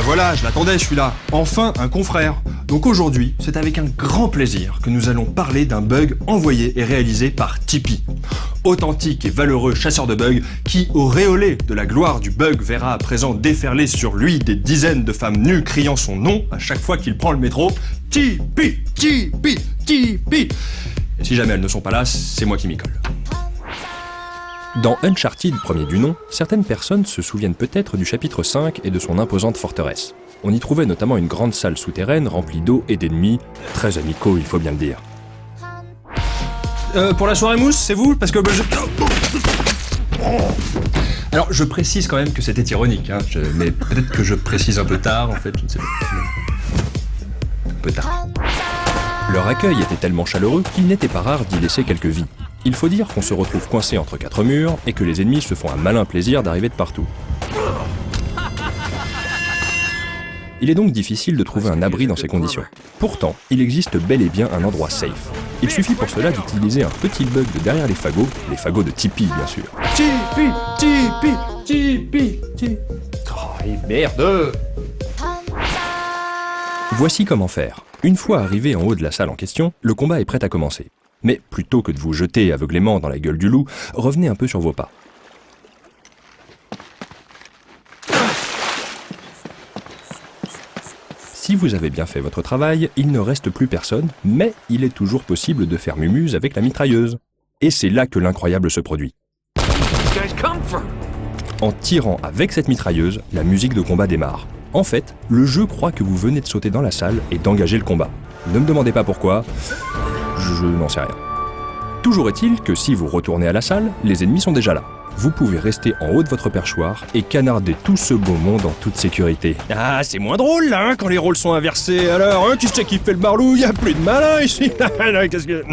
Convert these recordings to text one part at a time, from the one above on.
voilà, je l'attendais celui-là. Enfin un confrère. Donc aujourd'hui, c'est avec un grand plaisir que nous allons parler d'un bug envoyé et réalisé par Tipeee. Authentique et valeureux chasseur de bugs qui, auréolé de la gloire du bug, verra à présent déferler sur lui des dizaines de femmes nues criant son nom à chaque fois qu'il prend le métro. Tipeee, Tipeee, Tipeee. Et si jamais elles ne sont pas là, c'est moi qui m'y colle. Dans Uncharted, premier du nom, certaines personnes se souviennent peut-être du chapitre 5 et de son imposante forteresse. On y trouvait notamment une grande salle souterraine remplie d'eau et d'ennemis, très amicaux il faut bien le dire. Pour la soirée mousse, c'est vous? Parce que... Alors, je précise quand même que c'était ironique, hein, mais peut-être que je précise un peu tard, en fait, je ne sais pas. Un peu tard. Leur accueil était tellement chaleureux qu'il n'était pas rare d'y laisser quelques vies. Il faut dire qu'on se retrouve coincé entre quatre murs et que les ennemis se font un malin plaisir d'arriver de partout. Il est donc difficile de trouver un abri dans ces conditions. Pourtant, il existe bel et bien un endroit safe. Il suffit pour cela d'utiliser un petit bug de derrière les fagots de Tipeee bien sûr. Tipeee, Tipeee, Tipeee, Tipeee. Oh, et merde! Voici comment faire. Une fois arrivé en haut de la salle en question, le combat est prêt à commencer. Mais plutôt que de vous jeter aveuglément dans la gueule du loup, revenez un peu sur vos pas. Si vous avez bien fait votre travail, il ne reste plus personne, mais il est toujours possible de faire mumuse avec la mitrailleuse. Et c'est là que l'incroyable se produit. En tirant avec cette mitrailleuse, la musique de combat démarre. En fait, le jeu croit que vous venez de sauter dans la salle et d'engager le combat. Ne me demandez pas pourquoi, je n'en sais rien. Toujours est-il que si vous retournez à la salle, les ennemis sont déjà là. Vous pouvez rester en haut de votre perchoir et canarder tout ce beau monde en toute sécurité. Ah, c'est moins drôle là, quand les rôles sont inversés. Alors, tu sais qui fait le barlou, y a plus de malin ici. Qu'est-ce que...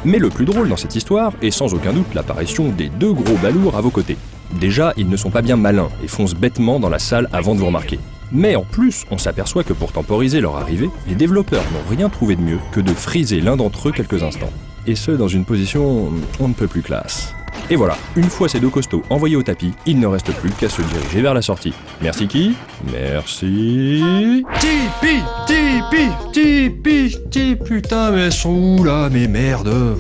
Mais le plus drôle dans cette histoire est sans aucun doute l'apparition des deux gros balourds à vos côtés. Déjà, ils ne sont pas bien malins et foncent bêtement dans la salle avant de vous remarquer. Mais en plus, on s'aperçoit que pour temporiser leur arrivée, les développeurs n'ont rien trouvé de mieux que de friser l'un d'entre eux quelques instants. Et ce, dans une position on ne peut plus classe. Et voilà, une fois ces deux costauds envoyés au tapis, il ne reste plus qu'à se diriger vers la sortie. Merci qui? Merci... Tipeee, Tipeee, Tipeee, Tipeee. Putain, mais elles sont où là, mes merdes?